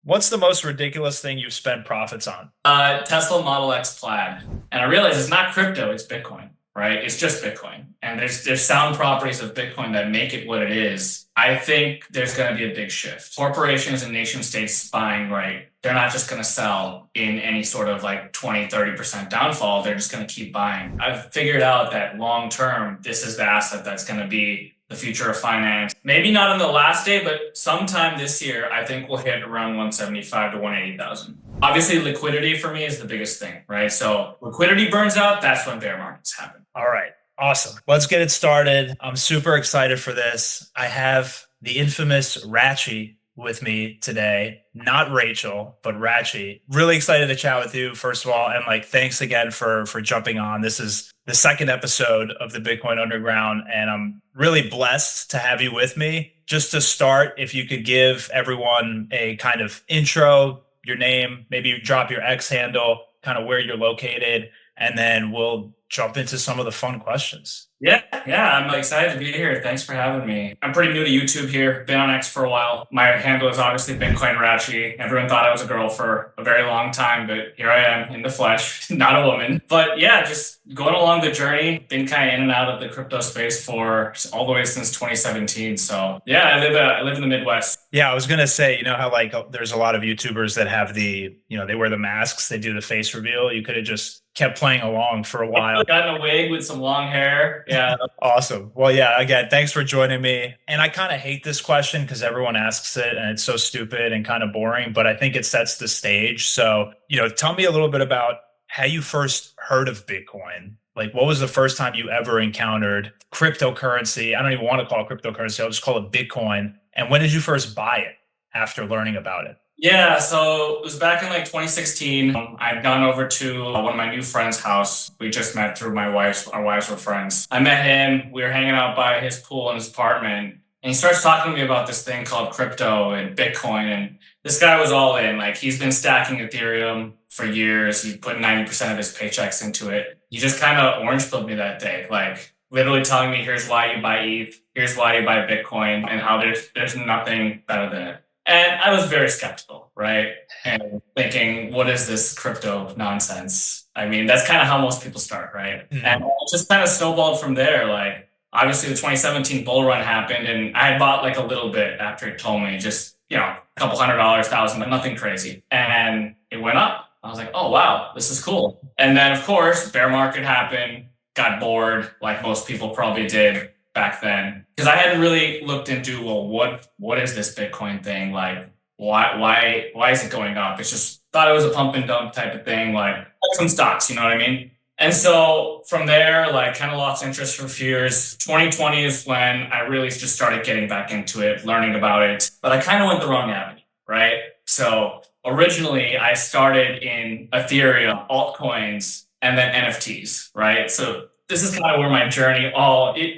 What's the most ridiculous thing you've spent profits on? Tesla Model X Plaid. And I realized it's not crypto, it's Bitcoin, right? It's just Bitcoin. And there's sound properties of Bitcoin that make it what it is. I think there's going to be a big shift. Corporations and nation states buying, right? They're not just going to sell in any sort of like 20-30% downfall. They're just going to keep buying. I've figured out that long term, this is the asset that's going to be the future of finance. Maybe not on the last day, but sometime this year, I think we'll hit around 175 to 180,000. Obviously, liquidity for me is the biggest thing, right? So liquidity burns out, that's when bear markets happen. All right. Awesome. Let's get it started. I'm super excited for this. I have the infamous Rachy with me today. Not Rachel, but Rachy. Really excited to chat with you, first of all. And like, thanks again for jumping on. This is the second episode of the Bitcoin Underground, and I'm really blessed to have you with me. Just to start, if you could give everyone a kind of intro, your name, maybe you drop your X handle, kind of where you're located, and then we'll jump into some of the fun questions. Yeah, I'm excited to be here. Thanks for having me. I'm pretty new to YouTube here. Been on X for a while. My handle is obviously Bitcoin Rachy. Everyone thought I was a girl for a very long time, but here I am in the flesh, not a woman. But yeah, just going along the journey. Been kind of in and out of the crypto space for all the way since 2017. So yeah, I live in the Midwest. Yeah, I was gonna say, you know how like there's a lot of YouTubers that have they wear the masks, they do the face reveal. You could have just kept playing along for a while. Got in a wig with some long hair. Yeah. Awesome. Well, yeah, again, thanks for joining me. And I kind of hate this question because everyone asks it and it's so stupid and kind of boring, but I think it sets the stage. So, tell me a little bit about how you first heard of Bitcoin. Like, what was the first time you ever encountered cryptocurrency? I don't even want to call it cryptocurrency. I'll just call it Bitcoin. And when did you first buy it after learning about it? Yeah, so it was back in like 2016. I'd gone over to one of my new friend's house. We just met through our wives were friends. I met him, we were hanging out by his pool in his apartment, and he starts talking to me about this thing called crypto and Bitcoin. And this guy was all in. Like, he's been stacking Ethereum for years. He put 90% of his paychecks into it. He just kind of orange pilled me that day. Like, literally telling me, here's why you buy ETH, here's why you buy Bitcoin, and how there's nothing better than it. And I was very skeptical, right? And thinking, what is this crypto nonsense? I mean, that's kind of how most people start, right? And it just kind of snowballed from there. Like, obviously the 2017 bull run happened, and I had bought like a little bit after it told me, just, a couple $100, thousand, but nothing crazy. And it went up. I was like, oh, wow, this is cool. And then, of course, bear market happened, got bored, like most people probably did back then, because I hadn't really looked into, well, what is this Bitcoin thing? Like, why is it going up? It's just thought it was a pump and dump type of thing, like some stocks, you know what I mean? And so from there, like, kind of lost interest for a few years. 2020 is when I really just started getting back into it, learning about it, but I kind of went the wrong avenue, right? So originally I started in Ethereum, altcoins, and then NFTs, right? So this is kind of where my journey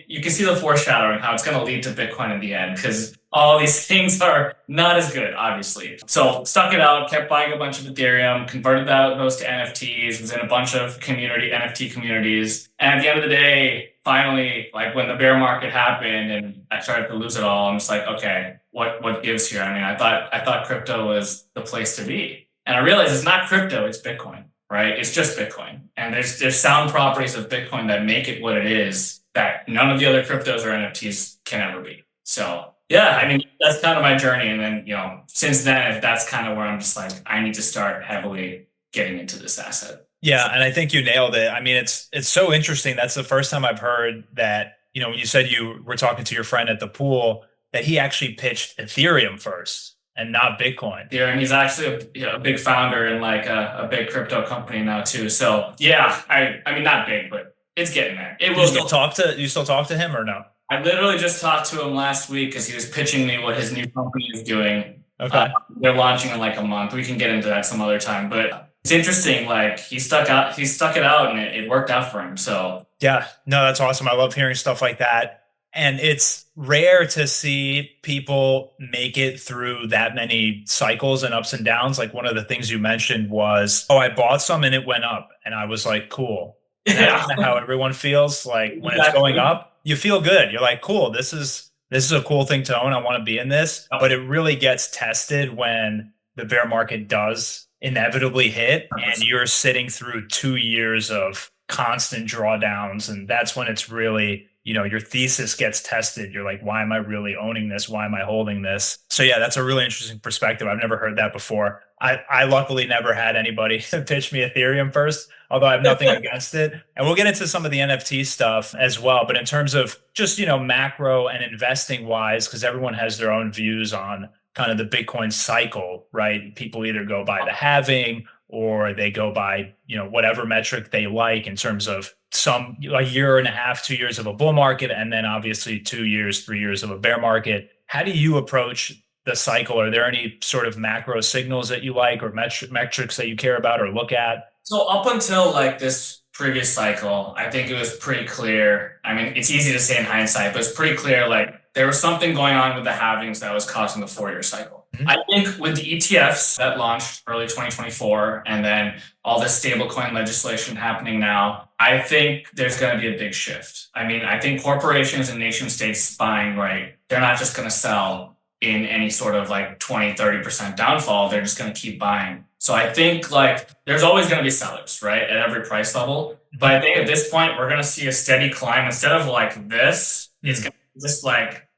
you can see the foreshadowing, how it's going to lead to Bitcoin in the end, because all these things are not as good, obviously. So stuck it out, kept buying a bunch of Ethereum, converted those to NFTs, was in a bunch of NFT communities. And at the end of the day, finally, like when the bear market happened and I started to lose it all, I'm just like, okay, what gives here? I mean, I thought crypto was the place to be. And I realized it's not crypto, it's Bitcoin. Right? It's just Bitcoin. And there's sound properties of Bitcoin that make it what it is that none of the other cryptos or NFTs can ever be. So yeah, I mean, that's kind of my journey. And then, since then, that's kind of where I'm just like, I need to start heavily getting into this asset. Yeah, and I think you nailed it. I mean, it's so interesting. That's the first time I've heard that, when you said you were talking to your friend at the pool, that he actually pitched Ethereum first and not Bitcoin. Yeah, and he's actually a big founder in like a big crypto company now too. So yeah, I mean, not big, but it's getting there. You still talk to him or no? I literally just talked to him last week because he was pitching me what his new company is doing. Okay. They're launching in like a month. We can get into that some other time, but it's interesting. Like, he stuck it out, and it worked out for him. So yeah, no, that's awesome. I love hearing stuff like that. And it's rare to see people make it through that many cycles and ups and downs. Like, one of the things you mentioned was, I bought some and it went up. And I was like, cool. And that's kind of how everyone feels. Like, when it's going up, you feel good. You're like, cool, this is a cool thing to own. I want to be in this. But it really gets tested when the bear market does inevitably hit, and you're sitting through 2 years of constant drawdowns, and that's when it's really, your thesis gets tested. You're like, why am I really owning this? Why am I holding this? So yeah, that's a really interesting perspective. I've never heard that before. I luckily never had anybody pitch me Ethereum first, although I have nothing against it. And we'll get into some of the NFT stuff as well. But in terms of just, macro and investing wise, because everyone has their own views on kind of the Bitcoin cycle, right? People either go by the halving or they go by, whatever metric they like in terms of a year and a half, 2 years of a bull market, and then obviously 2 years, 3 years of a bear market. How do you approach the cycle? Are there any sort of macro signals that you like or metrics that you care about or look at? So up until like this previous cycle, I think it was pretty clear. I mean, it's easy to say in hindsight, but it's pretty clear like there was something going on with the halvings that was causing the 4-year cycle. I think with the ETFs that launched early 2024 and then all this stablecoin legislation happening now, I think there's going to be a big shift. I mean, I think corporations and nation states buying, right, they're not just going to sell in any sort of like 20, 30% downfall. They're just going to keep buying. So I think like there's always going to be sellers, right, at every price level. But I think at this point, we're going to see a steady climb instead of like this. It's going to just like,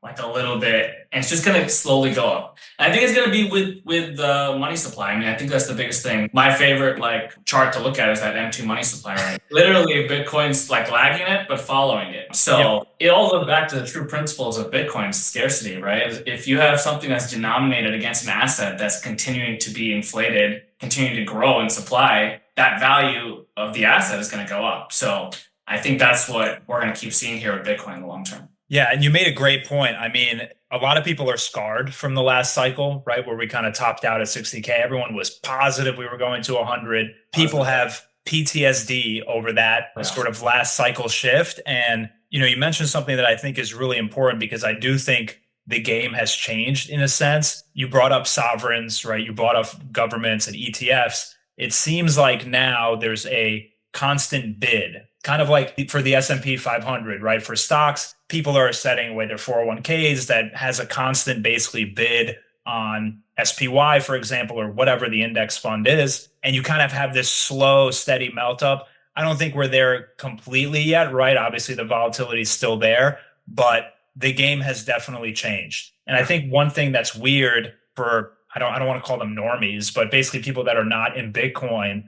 like a little bit, and it's just going to slowly go up. And I think it's going to be with the money supply. I mean, I think that's the biggest thing. My favorite like chart to look at is that M2 money supply, right? Literally, Bitcoin's like lagging it, but following it. So it all goes back to the true principles of Bitcoin's scarcity, right? If you have something that's denominated against an asset that's continuing to be inflated, continuing to grow in supply, that value of the asset is going to go up. So I think that's what we're going to keep seeing here with Bitcoin in the long term. Yeah, and you made a great point. I mean, a lot of people are scarred from the last cycle, right? Where we kind of topped out at 60K. Everyone was positive we were going to 100. People have PTSD over that sort of last cycle shift. And, you mentioned something that I think is really important, because I do think the game has changed in a sense. You brought up sovereigns, right? You brought up governments and ETFs. It seems like now there's a constant bid, kind of like for the S&P 500, right? For stocks, people are setting away their 401ks that has a constant basically bid on SPY, for example, or whatever the index fund is. And you kind of have this slow, steady melt up. I don't think we're there completely yet, right? Obviously, the volatility is still there, but the game has definitely changed. And I think one thing that's weird for, I don't want to call them normies, but basically people that are not in Bitcoin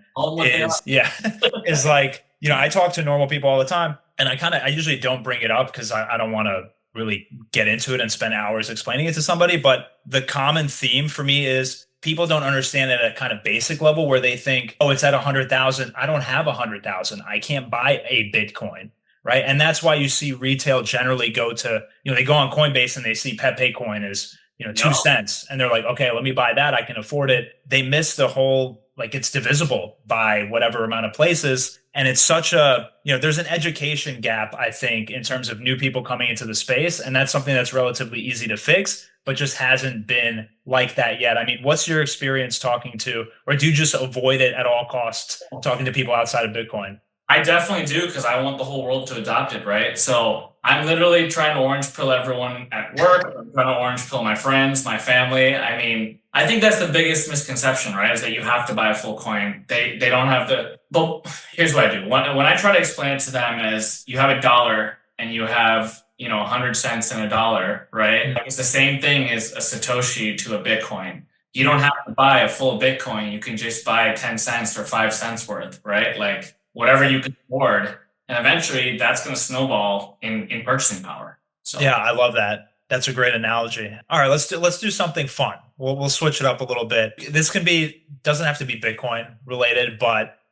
is like, I talk to normal people all the time, and I usually don't bring it up because I don't want to really get into it and spend hours explaining it to somebody. But the common theme for me is people don't understand it at a kind of basic level where they think, oh, it's at 100,000. I don't have 100,000. I can't buy a Bitcoin, right? And that's why you see retail generally go to, they go on Coinbase and they see Pepe coin is, 2 cents. And they're like, okay, let me buy that. I can afford it. They miss the whole, like, it's divisible by whatever amount of places. And it's such a, there's an education gap, I think, in terms of new people coming into the space. And that's something that's relatively easy to fix, but just hasn't been like that yet. I mean, what's your experience talking to, or do you just avoid it at all costs, talking to people outside of Bitcoin? I definitely do, because I want the whole world to adopt it, right? So I'm literally trying to orange pill everyone at work. I'm trying to orange pill my friends, my family. I mean, I think that's the biggest misconception, right? Is that you have to buy a full coin. They don't have the. But here's what I do. When I try to explain it to them as you have $1 and you have 100 cents in $1, right? It's the same thing as a Satoshi to a Bitcoin. You don't have to buy a full Bitcoin. You can just buy 10 cents or 5 cents worth, right? Like whatever you can afford. And eventually that's going to snowball in purchasing power. So yeah, I love that. That's a great analogy. All right, let's do something fun. We'll switch it up a little bit. This doesn't have to be Bitcoin related,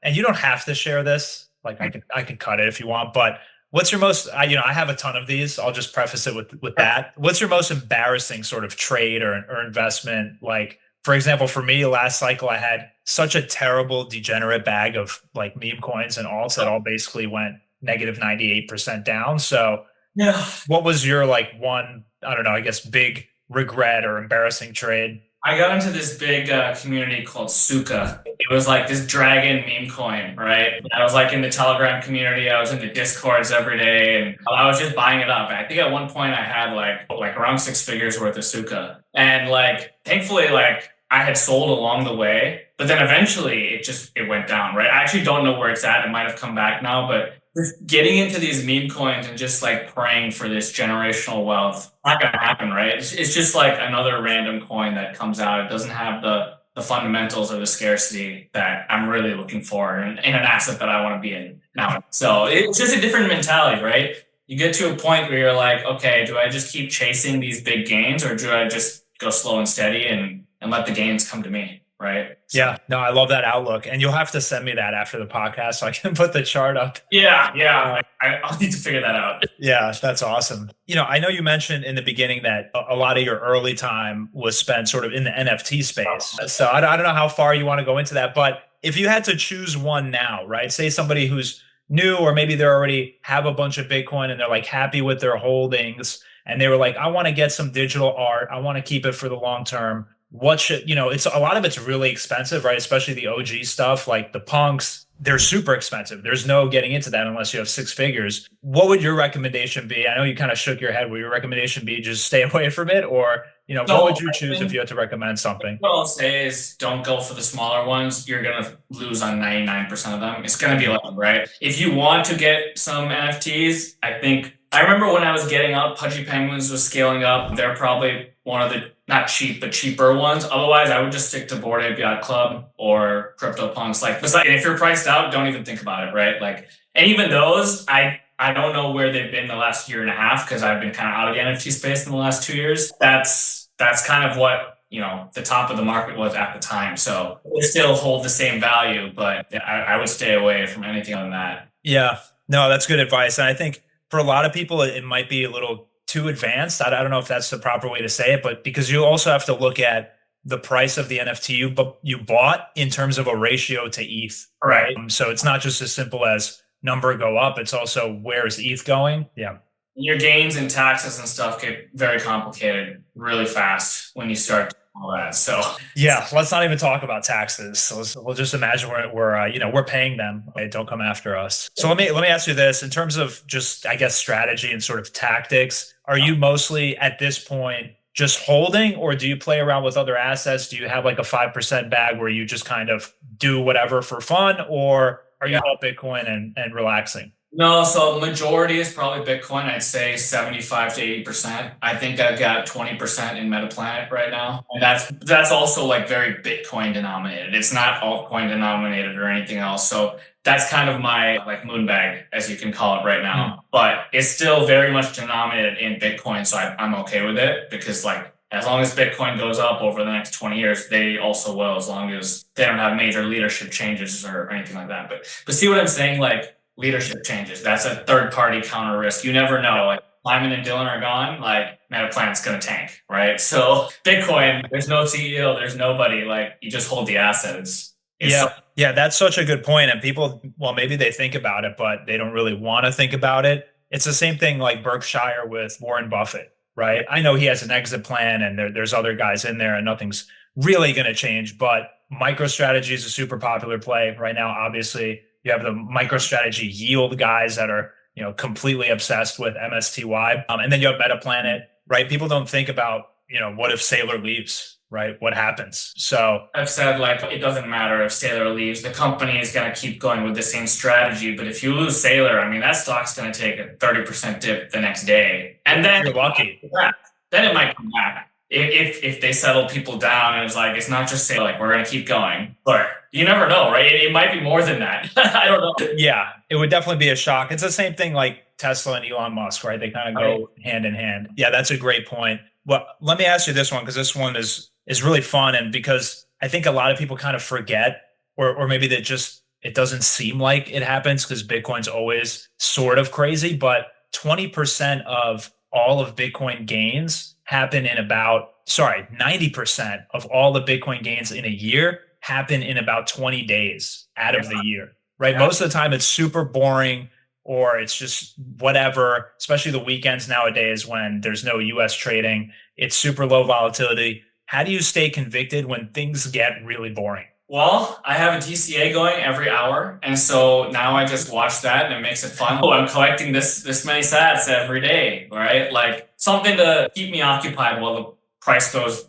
and you don't have to share this. Like I can cut it if you want, but what's your most, I have a ton of these. I'll just preface it with that. What's your most embarrassing sort of trade or investment? Like, for example, for me, last cycle, I had such a terrible degenerate bag of like Memecoins and alts that all basically went negative 98% down. So yeah, what was your like one, I don't know, I guess big regret or embarrassing trade? I got into this big community called Suka. It was like this dragon meme coin, right? I was like in the Telegram community. I was in the Discords every day, and I was just buying it up. I think at one point I had like around 6 figures worth of Suka. And like, thankfully, like I had sold along the way, but then eventually it went down, right? I actually don't know where it's at. It might have come back now, but just getting into these meme coins and just like praying for this generational wealth, not gonna happen, right? It's just like another random coin that comes out. It doesn't have the fundamentals or the scarcity that I'm really looking for in an asset that I want to be in now. So it's just a different mentality, right? You get to a point where you're like, okay, do I just keep chasing these big gains, or do I just go slow and steady and let the gains come to me? Right. So, Yeah, no, I love that outlook. And you'll have to send me that after the podcast so I can put the chart up. yeah. I'll need to figure that out. Yeah, that's awesome. I know you mentioned in the beginning that a lot of your early time was spent sort of in the NFT space. So I don't know how far you want to go into that, but if you had to choose one now, right? Say somebody who's new, or maybe they already have a bunch of Bitcoin and they're like happy with their holdings, and they were like, I want to get some digital art. I want to keep it for the long term. What should, it's a lot of it's really expensive, right? Especially the OG stuff like the punks, they're super expensive. There's no getting into that unless you have six figures. What would your recommendation be? I know you kind of shook your head. Would your recommendation be just stay away from it? Or, what would you choose if you had to recommend something? What I'll say is don't go for the smaller ones. You're going to lose on 99% of them. It's going to be like, right? If you want to get some NFTs, I remember when I was getting up, Pudgy Penguins was scaling up. They're probably one of the not cheap, but cheaper ones. Otherwise, I would just stick to Bored Ape Club or CryptoPunks. Like, if you're priced out, don't even think about it, right? Like, and even those, I don't know where they've been the last year and a half, because I've been kind of out of the NFT space in the last 2 years. That's kind of what the top of the market was at the time. So they still hold the same value, but I would stay away from anything on that. Yeah, no, that's good advice. And I think for a lot of people, it might be a little too advanced. I don't know if that's the proper way to say it, but because you also have to look at the price of the NFT you bought in terms of a ratio to ETH, right? So it's not just as simple as number go up. It's also where is ETH going? Yeah. Your gains and taxes and stuff get very complicated really fast when you start all that. So yeah, let's not even talk about taxes. So we'll just imagine we're paying them. Okay, don't come after us. So let me ask you this: in terms of just, I guess, strategy and sort of tactics, are you mostly at this point just holding, or do you play around with other assets? Do you have like a 5% bag where you just kind of do whatever for fun, or are you all Bitcoin and relaxing? No, so majority is probably Bitcoin. I'd say 75 to 80%. I think I've got 20% in MetaPlanet right now. And that's also like very Bitcoin denominated. It's not altcoin denominated or anything else. So that's kind of my like moon bag, as you can call it right now. But it's still very much denominated in Bitcoin. So I'm okay with it, because like, as long as Bitcoin goes up over the next 20 years, they also will, as long as they don't have major leadership changes or anything like that. But see what I'm saying? Like, leadership changes, that's a third party counter risk. You never know. Like, Lyman and Dylan are gone, like MetaPlanet's going to tank, right? So Bitcoin, there's no CEO, there's nobody. Like, you just hold the assets. Yeah, that's such a good point. And people, well, maybe they think about it, but they don't really want to think about it. It's the same thing like Berkshire with Warren Buffett, right? I know he has an exit plan, and there's other guys in there, and nothing's really going to change. But MicroStrategy is a super popular play right now. Obviously, you have the MicroStrategy yield guys that are, completely obsessed with MSTY. And then you have MetaPlanet, right? People don't think about, what if Saylor leaves, right? What happens? So I've said, like, it doesn't matter if Saylor leaves, the company is going to keep going with the same strategy. But if you lose Saylor, I mean, that stock's going to take a 30% dip the next day. And then you're lucky. Then it might come back. If they settle people down, and it's not just say like, we're going to keep going, but you never know, right? It might be more than that. I don't know. Yeah, it would definitely be a shock. It's the same thing like Tesla and Elon Musk, right? They kind of go hand in hand. Yeah, that's a great point. Well, let me ask you this one, because this one is really fun, and because I think a lot of people kind of forget, or maybe it doesn't seem like it happens because Bitcoin's always sort of crazy, but 20% of all of Bitcoin gains happen in 90% of all the Bitcoin gains in a year happen in about 20 days out of the year, right? Yeah. Most of the time it's super boring, or it's just whatever, especially the weekends nowadays when there's no US trading. It's super low volatility. How do you stay convicted when things get really boring? Well, I have a DCA going every hour, and so now I just watch that, and it makes it fun. Oh, I'm collecting this many sats every day, right? Like, something to keep me occupied while the price goes,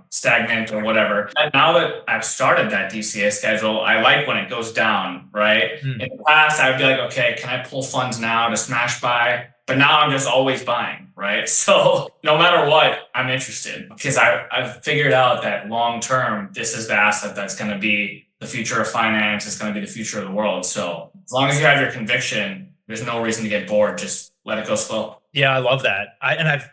stagnant or whatever. And now that I've started that DCA schedule, I like when it goes down, right? Mm. In the past, I would be like, okay, can I pull funds now to smash buy? But now I'm just always buying, right? So no matter what, I'm interested because I've figured out that long term, this is the asset that's going to be the future of finance. It's going to be the future of the world. So as long as you have your conviction, there's no reason to get bored. Just let it go slow. Yeah, I love that.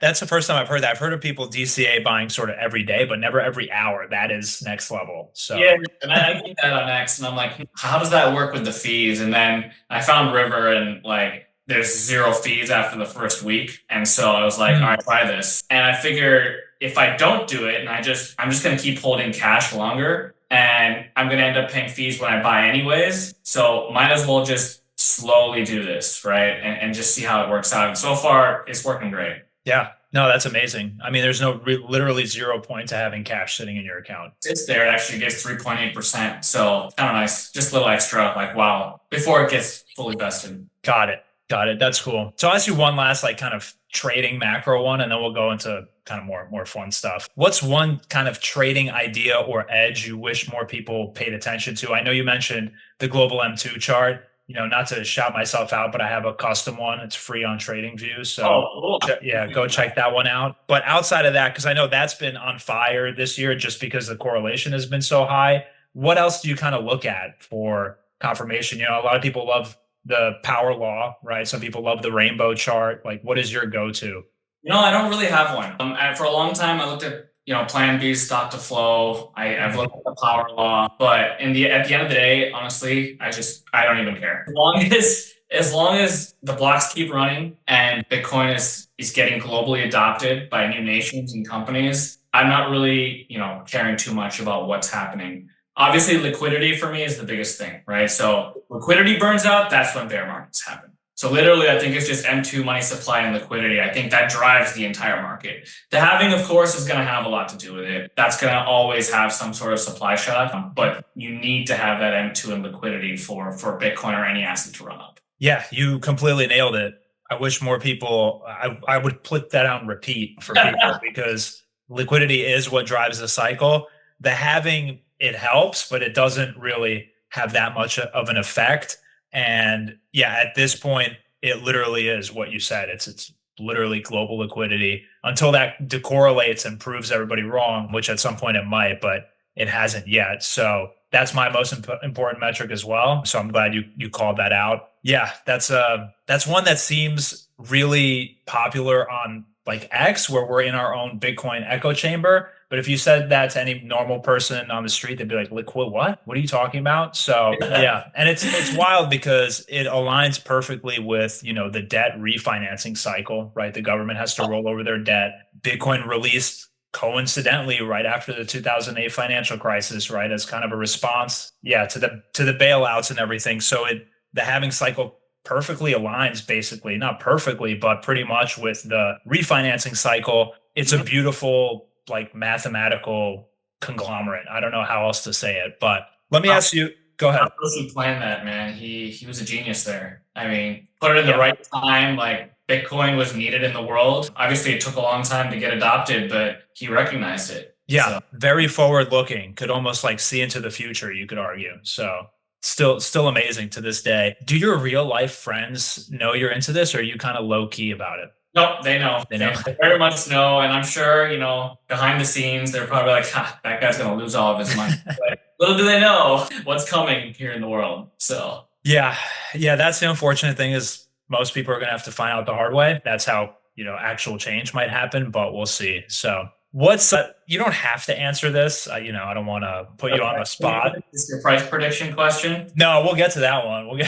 That's the first time I've heard that. I've heard of people DCA buying sort of every day, but never every hour. That is next level. So yeah, and I get that on X, and I'm like, how does that work with the fees? And then I found River, and like, there's 0 fees after the first week, and so I was like, all right, try this. And I figure if I don't do it, and I'm just gonna keep holding cash longer, and I'm gonna end up paying fees when I buy anyways. So might as well just slowly do this, right? And just see how it works out. And so far, it's working great. yeah, no, that's amazing. I mean, there's literally 0 point to having cash sitting in your account. It's there. It actually gets 3.8%. So kind of nice. Just a little extra, like, wow, before it gets fully vested. Got it. That's cool. So I'll ask you one last like kind of trading macro one, and then we'll go into kind of more fun stuff. What's one kind of trading idea or edge you wish more people paid attention to? I know you mentioned the global M2 chart. Not to shout myself out, but I have a custom one. It's free on TradingView. So yeah, go check that one out. But outside of that, because I know that's been on fire this year just because the correlation has been so high. What else do you kind of look at for confirmation? A lot of people love the power law, right? Some people love the rainbow chart. Like, what is your go-to? I don't really have one. For a long time, I looked at Plan B, stock to flow. I've looked at the power law, but at the end of the day, honestly, I don't even care. As long as the blocks keep running and Bitcoin is getting globally adopted by new nations and companies, I'm not really caring too much about what's happening. Obviously, liquidity for me is the biggest thing, right? So liquidity burns out, that's when bear markets happen. So literally, I think it's just M2 money supply and liquidity. I think that drives the entire market. The halving, of course, is going to have a lot to do with it. That's going to always have some sort of supply shock, but you need to have that M2 and liquidity for Bitcoin or any asset to run up. Yeah, you completely nailed it. I wish more people, I would put that out and repeat for people because liquidity is what drives the cycle. The halving, it helps, but it doesn't really have that much of an effect. And yeah, at this point, it literally is what you said. It's literally global liquidity until that decorrelates and proves everybody wrong, which at some point it might, but it hasn't yet. So that's my most important metric as well. So I'm glad you called that out. Yeah, that's one that seems really popular on like X, where we're in our own Bitcoin echo chamber. But if you said that to any normal person on the street, they'd be like, "Liquid what? What are you talking about?" So yeah, and it's wild because it aligns perfectly with the debt refinancing cycle, right? The government has to roll over their debt. Bitcoin released coincidentally right after the 2008 financial crisis, right, as kind of a response, to the bailouts and everything. So the halving cycle perfectly aligns, basically, not perfectly, but pretty much with the refinancing cycle. It's a beautiful, like, mathematical conglomerate. I don't know how else to say it, but let me ask you, go ahead. How does he plan that, man? He was a genius there. I mean, put it in the right time, like Bitcoin was needed in the world. Obviously, it took a long time to get adopted, but he recognized it. Yeah, so very forward looking, could almost like see into the future, you could argue. So still amazing to this day. Do your real life friends know you're into this, or are you kind of low key about it? No, they know. They very much know. And I'm sure, behind the scenes, they're probably like, that guy's going to lose all of his money. But little do they know what's coming here in the world. So yeah, that's the unfortunate thing is most people are going to have to find out the hard way. That's how, actual change might happen, but we'll see. So what's you don't have to answer this. I don't want to put you on the spot. Is your price prediction question? No, we'll get to that one.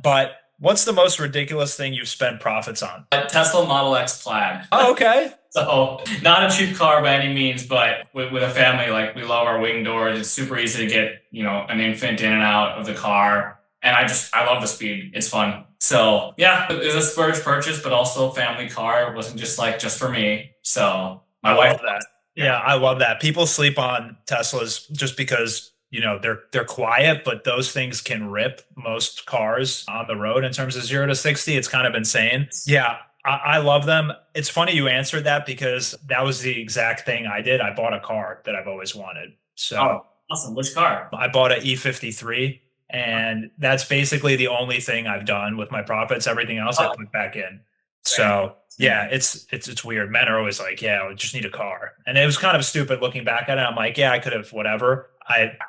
But what's the most ridiculous thing you've spent profits on? A Tesla Model X Plaid. Oh, okay. So not a cheap car by any means, but with a family, like, we love our wing doors. It's super easy to get, an infant in and out of the car. And I love the speed. It's fun. So yeah, it was a splurge purchase, but also a family car. It wasn't just for me. So my wife love that. Yeah, I love that. People sleep on Teslas just because they're quiet, but those things can rip most cars on the road in terms of 0 to 60. It's kind of insane. Yeah, I love them. It's funny you answered that because that was the exact thing I did. I bought a car that I've always wanted. So Oh, awesome. Which car? I bought an E53, and that's basically the only thing I've done with my profits. Everything else I Oh, put back in. same. So yeah, it's weird. Men are always like, yeah, I just need a car, and it was kind of stupid looking back at it. I'm like, yeah, I could have whatever.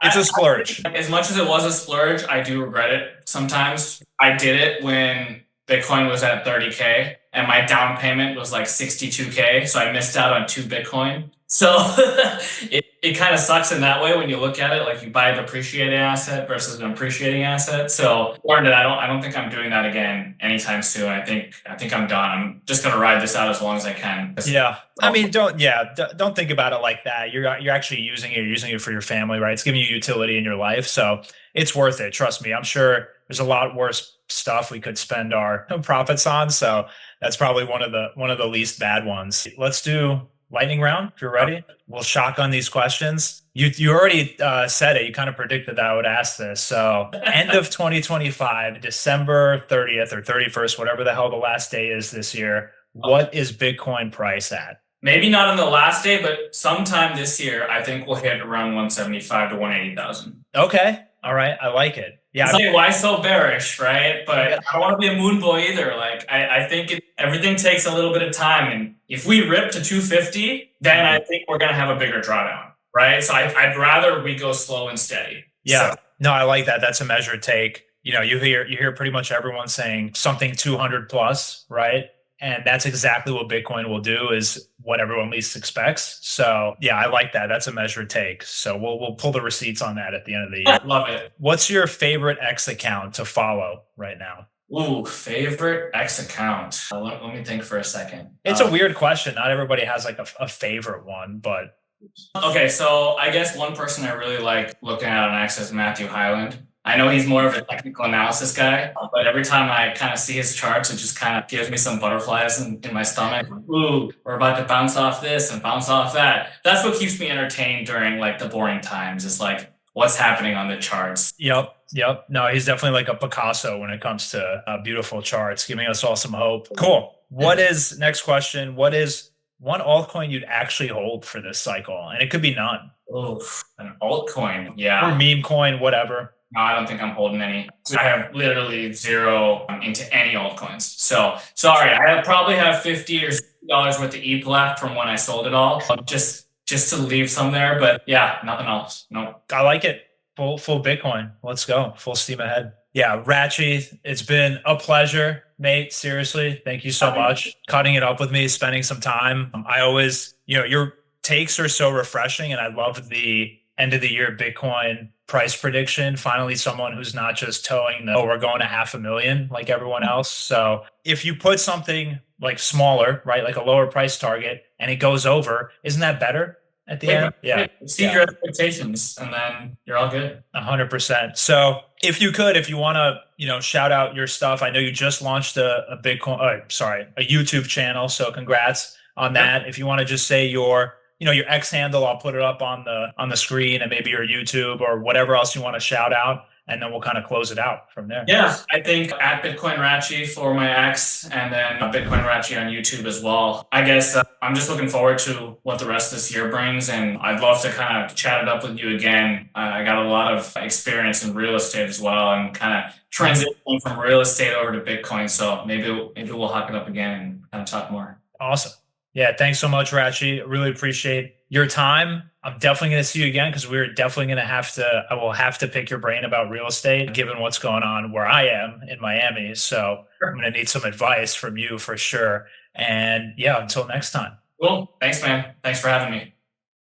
It's a splurge. As much as it was a splurge, I do regret it sometimes. I did it when Bitcoin was at 30K and my down payment was like 62K. So I missed out on 2 Bitcoin. So it kind of sucks in that way when you look at it, like you buy a depreciating asset versus an appreciating asset. So learned it. I don't think I'm doing that again anytime soon. I think I'm done. I'm just gonna ride this out as long as I can. Yeah. I mean, don't think about it like that. You're actually using it, you're using it for your family, right? It's giving you utility in your life. So it's worth it. Trust me. I'm sure there's a lot worse stuff we could spend our profits on. So that's probably one of the least bad ones. Let's do lightning round if you're ready. We'll shotgun these questions. You already said it. You kind of predicted that I would ask this. So end of 2025, December 30th or 31st, whatever the hell the last day is this year. What is Bitcoin price at? Maybe not on the last day, but sometime this year, I think we'll hit around 175 to 180,000. Okay. All right. I like it. Yeah. It's like, why so bearish, right? But I don't want to be a moon boy either. Like, I think everything takes a little bit of time. And if we rip to 250, then I think we're going to have a bigger drawdown, right? So I'd rather we go slow and steady. Yeah. So, No, I like that. That's a measured take. You know, you hear pretty much everyone saying something 200 plus, right? And that's exactly what Bitcoin will do, is what everyone least expects. So yeah, I like that. That's a measured take. So we'll pull the receipts on that at the end of the year. love it. What's your favorite X account to follow right now? Ooh, favorite X account. Let me think for a second. It's a weird question. Not everybody has like a favorite one, but Okay, so I guess one person I really like looking at on X is Matthew Hyland. I know he's more of a technical analysis guy, but every time I kind of see his charts, it just kind of gives me some butterflies in my stomach. Ooh, we're about to bounce off this and bounce off that. That's what keeps me entertained during like the boring times. Is like what's happening on the charts. Yep. No, he's definitely like a Picasso when it comes to beautiful charts, giving us all some hope. Cool. What is next question? What is one altcoin you'd actually hold for this cycle? And it could be none. Oh, an altcoin. Yeah. Or meme coin, whatever. No, I don't think I'm holding any. I have literally zero into any altcoins. So sorry, probably have 50 or $60 worth of ETH left from when I sold it all. Just to leave some there, but yeah, nothing else. No. I like it. Full Bitcoin. Let's go. Full steam ahead. Yeah, Rachy, it's been a pleasure, mate. Seriously, thank you so much. Cutting it up with me, spending some time. I always, your takes are so refreshing, and I love the end of the year Bitcoin price prediction. Finally, someone who's not just towing we're going to 500,000 like everyone else. So if you put something like smaller, right, like a lower price target, and it goes over, isn't that better at the end? Yeah. Exceed your expectations, and then you're all good. 100%. So if you want to, shout out your stuff. I know you just launched a Bitcoin, a YouTube channel. So congrats on that. If you want to just say your X handle, I'll put it up on the screen, and maybe your YouTube or whatever else you want to shout out, and then we'll kind of close it out from there. Yeah, I think at Bitcoin Rachy for my X, and then Bitcoin Rachy on YouTube as well. I guess I'm just looking forward to what the rest of this year brings, and I'd love to kind of chat it up with you again. I got a lot of experience in real estate as well, and kind of transitioning from real estate over to Bitcoin. So maybe we'll hook it up again and kind of talk more. Awesome. Yeah, thanks so much, Rachy. Really appreciate your time. I'm definitely going to see you again, because we're definitely going to I will have to pick your brain about real estate, given what's going on where I am in Miami. So I'm going to need some advice from you for sure. And yeah, until next time. Cool. Thanks, man. Thanks for having me.